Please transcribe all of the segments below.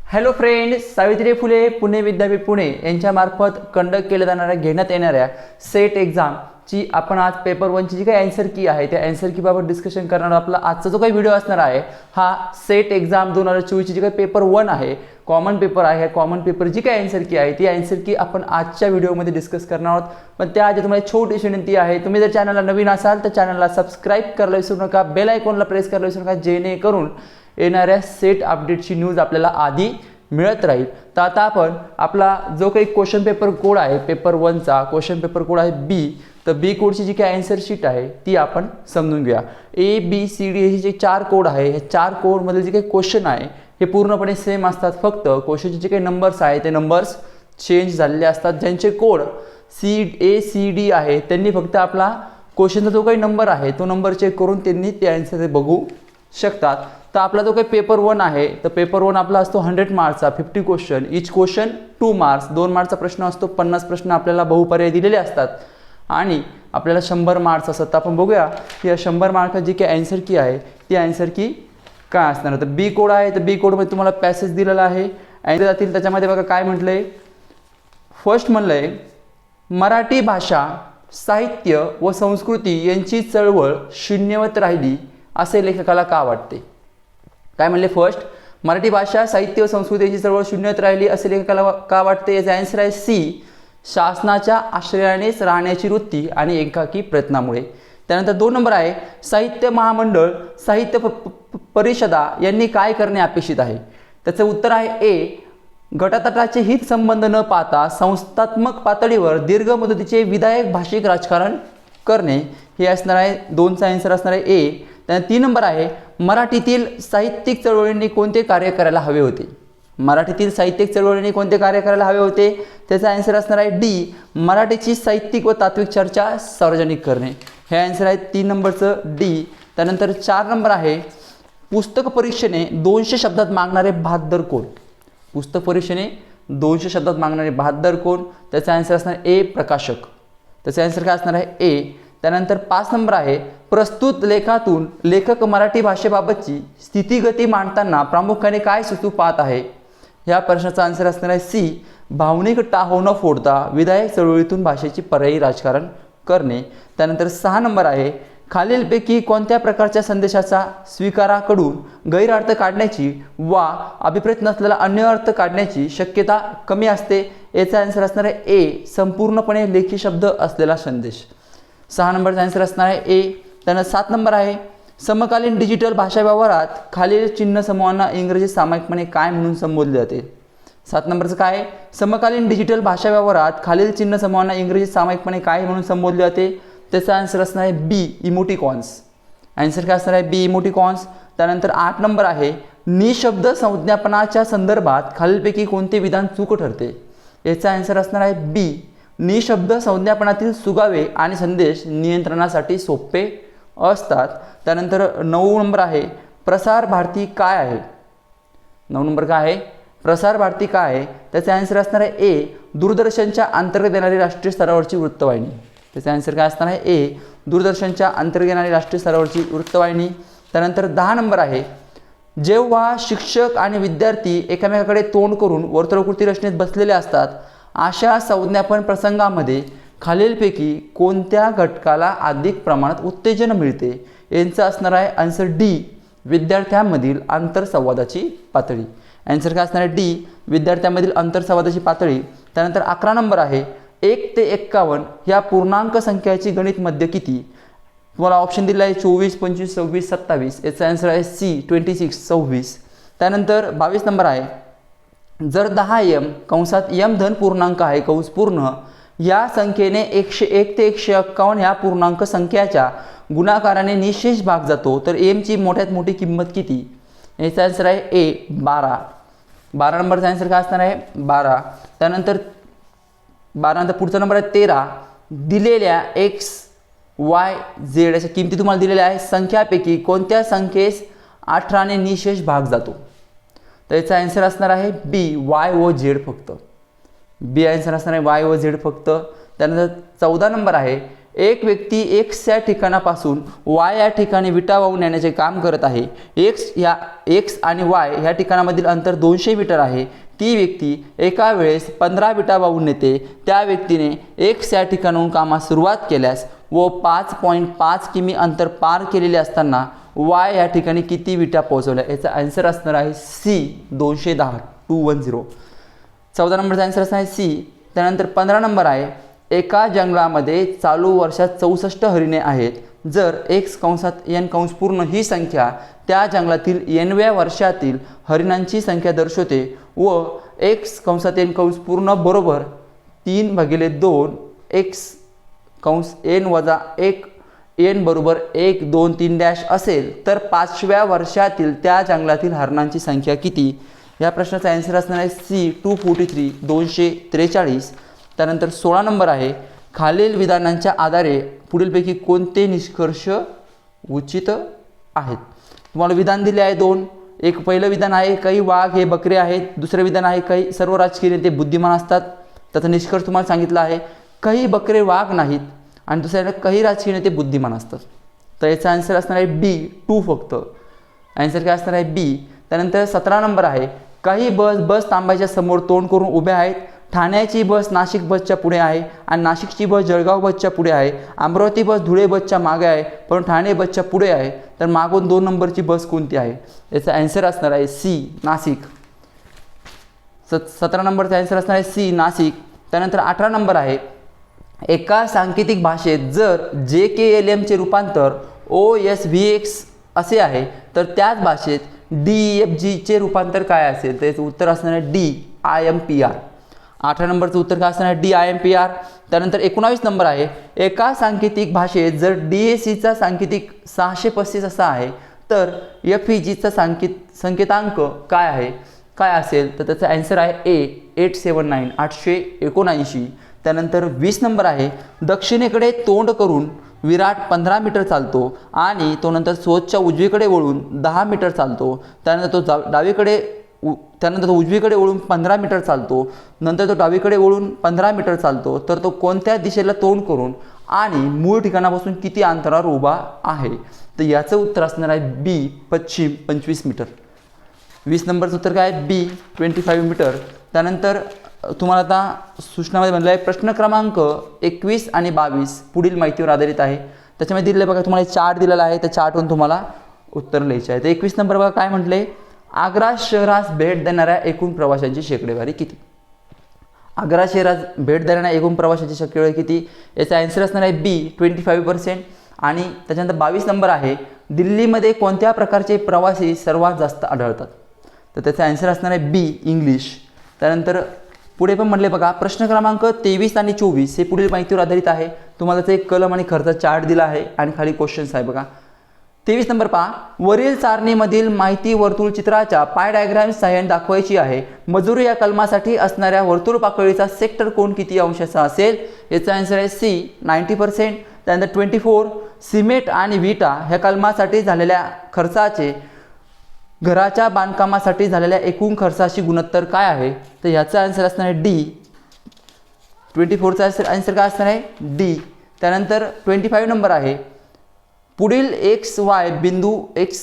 Hello friends, Savitri Phule Pune विद्यापीठ पुणे यांच्यामार्फत conduct केल्या जाणाऱ्या घेण्यात येणाऱ्या सेट एक्झामची आपण आज पेपर 1ची जी काही आन्सर की आहे त्या आन्सर की बाबत डिस्कशन करणार. आपला आजचा जो काही व्हिडिओ असणार आहे हा सेट एक्झाम 2024ची जी काही पेपर 1 आहे, कॉमन पेपर आहे. कॉमन पेपर जी काही आन्सर की आहे ती आन्सर की आपण आजच्या व्हिडिओमध्ये डिस्कस करणार आहोत. पण त्याआधी तुम्हाला छोटीशी विनंती आहे, तुम्ही जर चॅनलला नवीन असाल तर चॅनलला सबस्क्राईब करायला विसरू नका, बेल आयकॉनला प्रेस करायला विसरू नका, जेणेकरून येणाऱ्या सेट अपडेटची न्यूज आपल्याला आधी मिळत राहील. तर आता आपण आपला जो काही क्वेश्चन पेपर कोड आहे पेपर 1चा क्वेश्चन पेपर कोड आहे बी. तर बी कोडची जी काही आन्सर शीट आहे ती आपण समजून घेऊया. ABCD हे जे 4 कोड आहे, हे 4 कोडमध्ये जे काही क्वेश्चन आहे हे पूर्णपणे सेम असतात. फक्त क्वेश्चनचे जे काही नंबर्स आहे ते नंबर्स चेंज झालेले असतात. ज्यांचे कोड ACD आहे त्यांनी फक्त आपला क्वेश्चनचा जो काही नंबर आहे तो नंबर चेक करून त्यांनी ते आन्सर बघू शकतात. तर आपला जो काही पेपर 1 आहे तर पेपर 1 आपला असतो 100 मार्क्सचा, 50 क्वेश्चन, इच क्वेश्चन 2 मार्क्स, 2 मार्क्सचा प्रश्न असतो, 50 प्रश्न आपल्याला बहुपर्याय दिलेले असतात आणि आपल्याला 100 मार्क्स असतात. तर आपण बघूया या 100 मार्काची जी काही आन्सर की आहे ती आन्सर की काय असणार. तर बी कोड आहे, तर बी कोडमध्ये तुम्हाला पॅसेज दिलेला आहे आणि जातील त्याच्यामध्ये बघा काय म्हटलंय. फर्स्ट म्हणलंय मराठी भाषा साहित्य व संस्कृती यांची चळवळ शून्यवत राहिली असे लेखकाला का वाटते. काय म्हणले, फर्स्ट मराठी भाषा साहित्य व संस्कृतीची चळवळ शून्यवत राहिली असे लेखकाला का वाटते. याचा आन्सर आहे सी, शासनाच्या आश्रयानेच राहण्याची वृत्ती आणि एकाकी प्रयत्नामुळे. त्यानंतर 2 नंबर आहे साहित्य महामंडळ साहित्य परिषदा यांनी काय करणे अपेक्षित आहे. त्याचं उत्तर आहे ए, गटातटाचे हित संबंध न पाहता संस्थात्मक पातळीवर दीर्घ मुदतीचे विधायक भाषिक राजकारण करणे. हे असणार आहे 2चा आन्सर असणार आहे ए. त्यानंतर 3 नंबर आहे मराठीतील साहित्यिक चळवळींनी कोणते कार्य करायला हवे होते. मराठीतील साहित्यिक चळवळींनी कोणते कार्य करायला हवे होते. त्याचा आन्सर असणार आहे डी, मराठीची साहित्यिक व तात्विक चर्चा सार्वजनिक करणे. हे आन्सर आहे 3 नंबरचं डी. त्यानंतर 4 नंबर आहे पुस्तक परीक्षेने 200 शब्दात मागणारे बहाद्दर कोण. पुस्तक परीक्षेने 200 शब्दात मागणारे बहाद्दर कोण. त्याचा आन्सर असणार ए, प्रकाशक. त्याचा आन्सर काय असणार आहे ए. त्यानंतर 5 नंबर आहे प्रस्तुत लेखातून लेखक मराठी भाषेबाबतची स्थितीगती मांडताना प्रामुख्याने काय सुचू पाहत आहे. या प्रश्नाचा आन्सर असणार आहे सी, भावनिक टाहो न फोडता विधायक चळवळीतून भाषेची पर्यायी राजकारण करणे. त्यानंतर 6 नंबर आहे खालीलपैकी कोणत्या प्रकारच्या संदेशाचा स्वीकाराकडून गैरअर्थ काढण्याची वा अभिप्रेत नसलेला अन्य अर्थ काढण्याची शक्यता कमी असते. याचा आन्सर असणार आहे ए, संपूर्णपणे लेखी शब्द असलेला संदेश. 6 नंबरचा आन्सर असणार आहे ए. त्यानंतर 7 नंबर आहे समकालीन डिजिटल भाषा व्यवहारात खालील चिन्ह समूहांना इंग्रजी सामायिकपणे काय म्हणून संबोधले जाते. 7 नंबरचं काय आहे समकालीन डिजिटल भाषा व्यवहारात खालील चिन्ह समूहांना इंग्रजी सामायिकपणे काय म्हणून संबोधले जाते. त्याचा आन्सर असणार आहे बी, इमोटिकॉन्स. आन्सर काय असणार आहे बी, इमोटिकॉन्स. त्यानंतर 8 नंबर आहे निशब्द संज्ञापनाच्या संदर्भात खालीलपैकी कोणते विधान चूक ठरते. याचा आन्सर असणार आहे बी, निशब्द संज्ञापनातील सुगावे आणि संदेश नियंत्रणासाठी सोपे असतात. त्यानंतर 9 नंबर आहे प्रसार भारती काय आहे. 9 नंबर काय आहे प्रसार भारती काय आहे. त्याचा आन्सर असणार आहे ए, दूरदर्शनच्या अंतर्गत येणारी राष्ट्रीय स्तरावरची वृत्तवाहिनी. त्याचा आन्सर काय असणार आहे ए, दूरदर्शनच्या अंतर्गत येणारी राष्ट्रीय स्तरावरची वृत्तवाहिनी. त्यानंतर 10 नंबर आहे जेव्हा शिक्षक आणि विद्यार्थी एकमेकाकडे तोंड करून वर्तुळाकृती रचनेत बसलेले असतात अशा संज्ञापन प्रसंगामध्ये खालीलपैकी कोणत्या घटकाला अधिक प्रमाणात उत्तेजन मिळते. यांचं असणार आहे आन्सर डी, विद्यार्थ्यांमधील आंतरसंवादाची पातळी. आन्सर काय असणार आहे डी, विद्यार्थ्यांमधील आंतरसंवादाची पातळी. त्यानंतर 11 नंबर आहे 1 ते 51 ह्या पूर्णांक संख्याची गणित मध्य किती. तुम्हाला ऑप्शन दिला आहे 24, 25, 26, 27. याचा आन्सर आहे सी, 26, 26. त्यानंतर 22 नंबर आहे जर 10m कंसात m धन पूर्णांक आहे कंस पूर्ण या संख्येने 101 ते 151 ह्या पूर्णांक संख्याच्या गुणाकाराने निशेष भाग जातो तर m ची मोठ्यात मोठी किंमत किती. याचा आन्सर आहे ए, 12. 12 नंबरचा आन्सर काय असणार आहे 12. त्यानंतर 12 नंतर पुढचा नंबर आहे 13 दिलेल्या x y z अशा किमती तुम्हाला दिलेल्या आहे संख्यापैकी कोणत्या संख्येस 18 ने निशेष भाग जातो. तर याचा आन्सर असणार आहे बी, वाय व झेड फक्त. बी आन्सर असणार आहे वाय व झेड फक्त. त्यानंतर 14 नंबर आहे एक व्यक्ती एक्स या ठिकाणापासून वाय या ठिकाणी विटा वाहून नेण्याचे काम करत आहे. एक्स आणि वाय या ठिकाणामधील अंतर 200 मीटर आहे. ती व्यक्ती एका वेळेस 15 विटा वाहून नेते. त्या व्यक्तीने एक्स या ठिकाणाहून कामास सुरुवात केल्यास व 5.5 किमी अंतर पार केलेले असताना वाय या ठिकाणी किती विटा पोहोचवल्या. याचा आन्सर असणार आहे सी 210 210. 14 नंबरचा आन्सर असणार आहे सी. त्यानंतर 15 नंबर आहे, एका जंगलामध्ये चालू वर्षात 64 हरिणे आहेत. जर एक्स कंसात एन कंस पूर्ण ही संख्या त्या जंगलातील एनव्या वर्षातील हरिणांची संख्या दर्शवते व एक्स कंसात एन कंस पूर्ण बरोबर 3/2 एक्स कंस एन वजा 1 एन बरोबर 1 2 3 डॅश असेल तर 5व्या वर्षातील त्या जंगलातील हरणांची संख्या किती. या प्रश्नाचा आन्सर असणार आहे सी 243 243. त्यानंतर 16 नंबर आहे, खालील विधानांच्या आधारे पुढीलपैकी कोणते निष्कर्ष उचित आहेत. तुम्हाला विधान दिले आहे दोन. एक पहिलं विधान आहे काही वाघ हे बकरे आहेत. दुसरं विधान आहे काही सर्व राजकीय नेते बुद्धिमान असतात. त्याचा निष्कर्ष तुम्हाला सांगितला आहे काही बकरे वाघ नाहीत आणि दुसऱ्या काही राजकीय नेते बुद्धिमान असतात. तर याचा आन्सर असणार आहे बी 2 फक्त. आन्सर काय असणार आहे बी. त्यानंतर 17 नंबर आहे, काही बस तांब्याच्या समोर तोंड करून उभ्या आहेत. ठाण्याची बस नाशिक बसच्या पुढे आहे आणि नाशिकची बस जळगाव बसच्या पुढे आहे. अमरावती बस धुळे बसच्या मागे आहे पण ठाणे बसच्या पुढे आहे. तर मागून 2 नंबरची बस कोणती आहे. याचा आन्सर असणार आहे सी नाशिक. 17 नंबरचा आन्सर असणार आहे सी नाशिक. त्यानंतर 18 नंबर आहे, एका सांकेतिक भाषेत जर JKLMचे रूपांतर OSVX असे आहे तर त्याच भाषेत DEFGचे रूपांतर काय असेल. तर याचं उत्तर असणार आहे DIMPR. 18 नंबरचं उत्तर काय असणार आहे DIMPR. त्यानंतर 19 नंबर आहे, एका सांकेतिक भाषेत जर DACचा सांकेतिक 635 असा आहे तर FEGचा संकेतांक काय असेल. तर त्याचा आन्सर आहे ए 879 879. त्यानंतर 20 नंबर आहे, दक्षिणेकडे तोंड करून विराट 15 मीटर चालतो आणि तो नंतर सोचच्या उजवीकडे वळून 10 मीटर चालतो. त्यानंतर तो उजवीकडे वळून 15 मीटर चालतो. नंतर तो डावीकडे वळून 15 मीटर चालतो. तर तो कोणत्या दिशेला तोंड करून आणि मूळ ठिकाणापासून किती अंतरावर उभा आहे. तर याचं उत्तर असणार आहे बी पश्चिम 25 मीटर. 20 नंबरचं उत्तर काय आहे बी 25 मीटर. त्यानंतर तुम्हाला आता सूचनामध्ये बनलं आहे प्रश्न क्रमांक 21 आणि 22 पुढील माहितीवर आधारित आहे. त्याच्यामध्ये दिलेलं बघा तुम्हाला चार्ट दिलेला आहे. त्या चार्टवरून तुम्हाला उत्तर लिहायचे आहे. तर 21 नंबर बघा काय म्हटले, आग्रा शहरास भेट देणाऱ्या एकूण प्रवाशांची शेकडेवारी किती. आग्रा शहरास भेट देणाऱ्या एकूण प्रवाशांची शेकडेवारी किती. याचा आन्सर असणार आहे बी 25%. आणि त्याच्यानंतर 22 नंबर आहे, दिल्लीमध्ये कोणत्या प्रकारचे प्रवासी सर्वात जास्त आढळतात. तर त्याचा आन्सर असणार आहे बी इंग्लिश. त्यानंतर पुढे पण म्हटले बघा प्रश्न क्रमांक 23 आणि 24 हे पुढील माहितीवर आधारित आहे. तुम्हाला त्याचा एक कलम आणि खर्च चार्ट दिला आहे आणि खाली क्वेश्चन्स आहे बघा. 23 नंबर पहा, वरील सारणीमधील माहिती वर्तुळ चित्राच्या पाय डायग्राम सहाय्याने दाखवायची आहे. मजूर या कलमासाठी असणाऱ्या वर्तुळ पाकळीचा सेक्टर कोण किती अंशाचा असेल. याचा आन्सर आहे सी 90%. त्यानंतर 24, सिमेंट आणि विटा ह्या कलमासाठी झालेल्या खर्चाचे घराच्या बांधकामासाठी झालेल्या एकूण खर्चाशी गुणोत्तर काय आहे. तर याचा आन्सर असणार आहे डी 24चा आन्सर काय असणार आहे डी. त्यानंतर 25 नंबर आहे, पुढील एक्स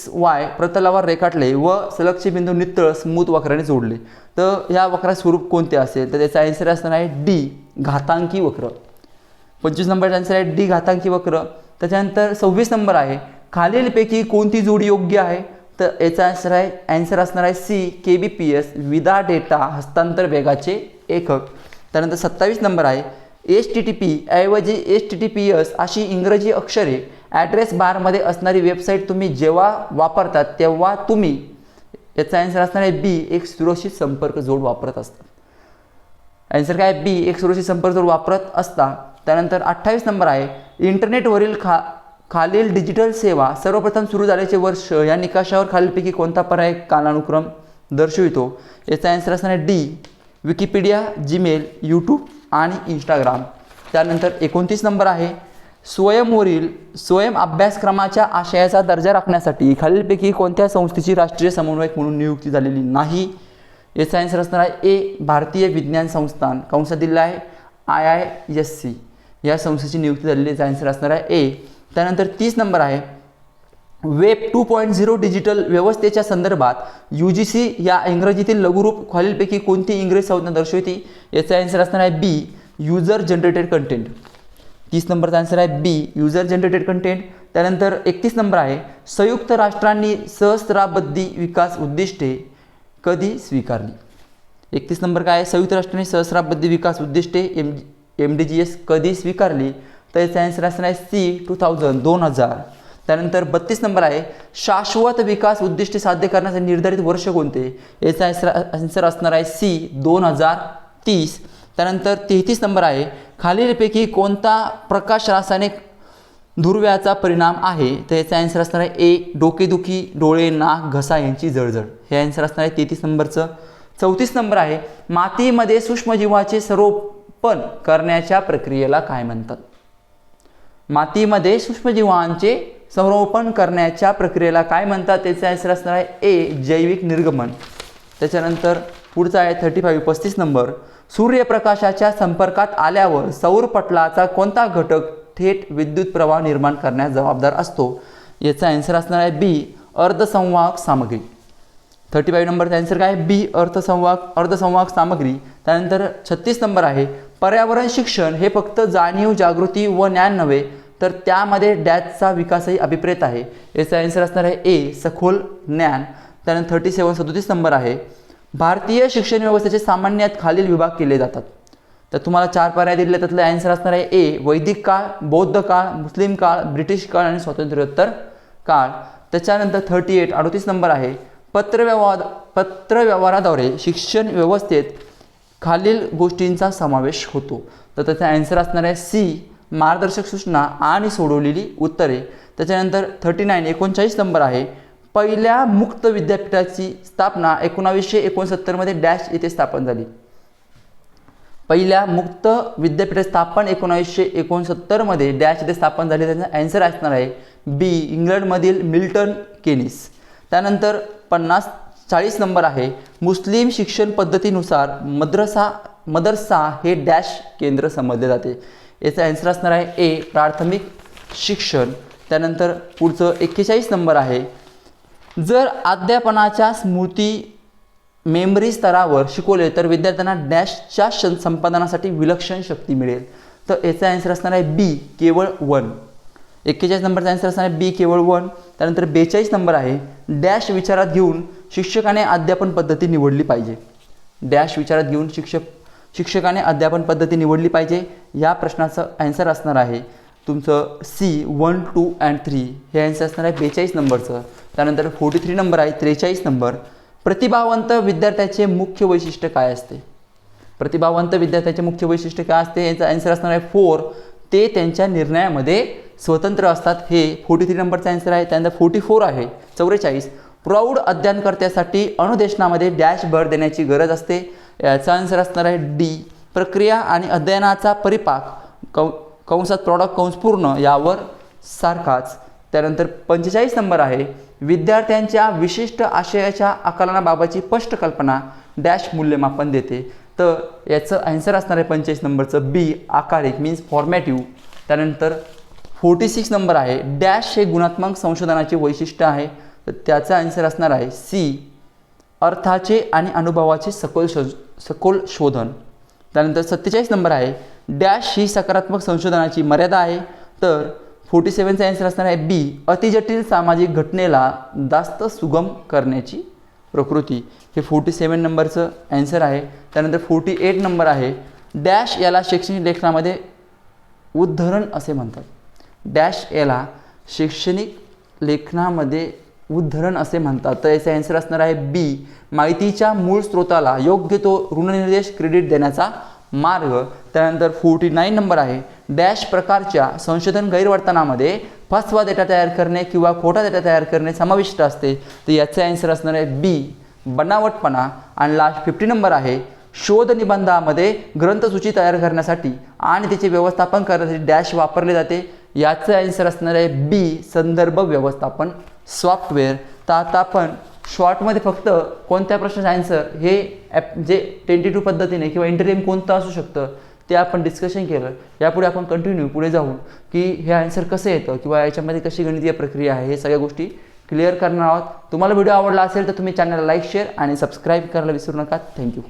वाय प्रतलावर रेखाटले व सलगचे बिंदू नितळ स्मूथ वक्राने जोडले तर या वक्राचे स्वरूप कोणते असेल. तर त्याचा आन्सर असणार आहे डी घातांकी वक्र. 25 नंबरचा आन्सर आहे डी घातांकी वक्र. त्याच्यानंतर 26 नंबर आहे, खालीलपैकी कोणती जोडी योग्य आहे. तर याचा आन्सर असणार आहे सी KBPS विदा डेटा हस्तांतर वेगाचे एकक. त्यानंतर 27 नंबर आहे, HTTP ऐवजी HTTPS अशी इंग्रजी अक्षरे ॲड्रेस बारमध्ये असणारी वेबसाईट तुम्ही जेव्हा वापरतात तेव्हा तुम्ही याचा आन्सर असणार आहे बी एक सुरक्षित संपर्क जोड वापरत असतात. आन्सर काय बी एक सुरक्षित संपर्क जोड वापरत असता. त्यानंतर 28 नंबर आहे, इंटरनेटवरील खालील डिजिटल सेवा सर्वप्रथम सुरू झाल्याचे वर्ष या निकषावर खालीलपैकी कोणता पर्याय कालानुक्रम दर्शवितो. याचा आन्सर असणार आहे डी विकिपीडिया, जीमेल, यूट्यूब आणि इंस्टाग्राम. त्यानंतर 29 नंबर आहे, स्वयं अभ्यासक्रमाच्या आशयाचा दर्जा राखण्यासाठी खालीलपैकी कोणत्या संस्थेची राष्ट्रीय समन्वयक म्हणून नियुक्ती झालेली नाही. याचा आन्सर असणार आहे ए भारतीय विज्ञान संस्थान कंसात दिलेला आहे IISc. या संस्थेची नियुक्ती झालेली, याचा आन्सर असणार आहे ए. त्यानंतर 30 नंबर आहे वेब 2.0 डिजिटल व्यवस्थेच्या संदर्भात UGC या इंग्रजीतील लघुरूप खालीलपैकी कोणती इंग्रजी संज्ञा दर्शवते, याचा आन्सर असणार आहे बी युजर जनरेटेड कंटेंट. 30 नंबरचा आन्सर आहे बी युजर जनरेटेड कंटेंट. त्यानंतर 31 नंबर आहे संयुक्त राष्ट्रांनी सहस्राब्दी विकास उद्दिष्टे कधी स्वीकारली. 31 नंबर काय आहे, संयुक्त राष्ट्रांनी सहस्राब्दी विकास उद्दिष्टे MDGs कधी स्वीकारली, तर याचा आन्सर असणार आहे सी 2000. त्यानंतर 32 नंबर आहे शाश्वत विकास उद्दिष्टे साध्य करण्यासाठी निर्धारित वर्ष कोणते, याचा आन्सर असणार आहे सी 2030. त्यानंतर 33 नंबर आहे खालीलपैकी कोणता प्रकाश रासायनिक दुर्व्याचा परिणाम आहे, तर याचा आन्सर असणार आहे ए डोकेदुखी, डोळे, नाक, घसा यांची जळजळ. हे आन्सर असणार आहे 33 नंबरचं. 34 नंबर आहे मातीमध्ये सूक्ष्मजीवाचे संरोपण करण्याच्या प्रक्रियेला काय म्हणतात. मातीमध्ये सूक्ष्मजीवांचे संरोपण करण्याच्या प्रक्रियेला काय म्हणतात, त्याचा आन्सर असणार आहे ए जैविक निर्गमन. त्याच्यानंतर पुढचा आहे 35 नंबर सूर्यप्रकाशाच्या संपर्कात आल्यावर सौर पटलाचा कोणता घटक थेट विद्युत प्रवाह निर्माण करण्यास जबाबदार असतो, याचा आन्सर असणार आहे बी अर्धसंवाहक सामग्री. 35 नंबरचा आन्सर काय बी अर्धसंवाहक सामग्री. त्यानंतर 36 नंबर आहे पर्यावरण शिक्षण हे फक्त जाणीव, जागृती व ज्ञान नव्हे तर त्यामध्ये डॅशचा विकासही अभिप्रेत आहे, याचा आन्सर असणार आहे ए सखोल ज्ञान. त्यानंतर 37 नंबर आहे भारतीय शिक्षण व्यवस्थेचे सामान्यात खालील विभाग केले जातात, तर तुम्हाला 4 पर्याय दिले, त्यातले आन्सर असणार आहे ए वैदिक काळ, बौद्ध काळ, मुस्लिम काळ, ब्रिटिश काळ आणि स्वातंत्र्योत्तर काळ. त्याच्यानंतर 38 नंबर आहे पत्रव्यवहाराद्वारे शिक्षण व्यवस्थेत खालील गोष्टींचा समावेश होतो, तर त्याचा आन्सर असणार आहे सी मार्गदर्शक सूचना आणि सोडवलेली उत्तरे. त्याच्यानंतर 39 नंबर आहे पहिल्या मुक्त विद्यापीठाची स्थापना 1969 मध्ये डॅश येथे स्थापन झाली. पहिल्या मुक्त विद्यापीठ स्थापन 1969 मध्ये डॅश येथे स्थापन झाली, त्याचा आन्सर असणार आहे बी इंग्लंडमधील मिल्टन केनिस. त्यानंतर 40 नंबर आहे मुस्लिम शिक्षण पद्धतीनुसार मदरसा हे डॅश केंद्र समजले जाते, याचा आन्सर असणार आहे ए प्राथमिक शिक्षण. त्यानंतर पुढचं 41 नंबर आहे जर अध्यापनाच्या स्मृती मेमरी स्तरावर शिकवले तर विद्यार्थ्यांना डॅशच्या संपादनासाठी विलक्षण शक्ती मिळेल, तर याचा आन्सर असणार आहे बी केवळ 1. 41 नंबरचा आन्सर असणार आहे बी केवळ 1. त्यानंतर 42 नंबर आहे डॅश विचारात घेऊन शिक्षकाने अध्यापन पद्धती निवडली पाहिजे. डॅश विचारात घेऊन शिक्षकाने अध्यापन पद्धती निवडली पाहिजे, या प्रश्नाचं आन्सर असणार आहे तुमचं सी 1, 2 and 3. हे आन्सर असणार आहे 42 नंबरचं. त्यानंतर 43 नंबर आहे 43 नंबर प्रतिभावंत विद्यार्थ्याचे मुख्य वैशिष्ट्य काय असते. प्रतिभावंत विद्यार्थ्याचे मुख्य वैशिष्ट्य काय असते, याचा आन्सर असणार आहे 4 ते त्यांच्या निर्णयामध्ये स्वतंत्र असतात, हे 43 नंबरचा आन्सर आहे. त्यानंतर 44 आहे 44 प्रौढ अध्ययनकर्त्यासाठी अनुदेशनामध्ये डॅश भर देण्याची गरज असते, याचा आन्सर असणार आहे डी प्रक्रिया आणि अध्ययनाचा परिपाक कंसात प्रॉडक्ट कंस पूर्ण यावर सारखाच. त्यानंतर 45 नंबर आहे विद्यार्थ्यांच्या विशिष्ट आशयाच्या आकलनाबाबतची स्पष्ट कल्पना डॅश मूल्यमापन देते, तर याचं आन्सर असणार आहे 45 नंबरचं बी आकारिक मीन्स फॉर्मॅटिव्ह. त्यानंतर 46 नंबर आहे डॅश हे गुणात्मक संशोधनाचे वैशिष्ट्य आहे, तर त्याचा आन्सर असणार आहे सी अर्थाचे आणि अनुभवाचे सखोल शोधन. त्यानंतर 47 नंबर आहे डॅश ही सकारात्मक संशोधनाची मर्यादा आहे, तर 47चा आन्सर असणार आहे बी अतिजटिल सामाजिक घटनेला जास्त सुगम करण्याची प्रकृती. हे 47 नंबरचं आन्सर आहे. त्यानंतर 48 नंबर आहे डॅश याला शैक्षणिक लेखनामध्ये उद्धरण असे म्हणतात. डॅश याला शैक्षणिक लेखनामध्ये उद्धरण असे म्हणतात, तर याचा आन्सर असणार आहे बी माहितीच्या मूळ स्रोताला योग्य तो ऋणनिर्देश क्रेडिट देण्याचा मार्ग. त्यानंतर 49 नंबर आहे डॅश प्रकारच्या संशोधन गैरवर्तनामध्ये फसवा डेटा तयार करणे किंवा खोटा डेटा तयार करणे समाविष्ट असते, तर याचे आन्सर असणार आहे बी बनावटपणा. आणि लास्ट 50 नंबर आहे शोध निबंधामध्ये ग्रंथसूची तयार करण्यासाठी आणि त्याचे व्यवस्थापन करण्यासाठी डॅश वापरले जाते, याचं आन्सर असणार आहे बी संदर्भ व्यवस्थापन सॉफ्टवेअर. तर आता आपण शॉर्टमध्ये फक्त कोणत्या प्रश्नाचं आन्सर हे जे 22 पद्धतीने किंवा इंटरव्ह्यू कोणतं असू शकतं ते आपण डिस्कशन केलं. यापुढे आपण कंटिन्यू पुढे जाऊन की हे आन्सर कसं येतं किंवा याच्यामध्ये कशी गणितीय प्रक्रिया आहे हे सगळ्या गोष्टी क्लिअर करणार आहोत. तुम्हाला व्हिडिओ आवडला असेल तर तुम्ही चॅनलला लाईक शेअर आणि सबस्क्राईब करायला विसरू नका. थँक्यू.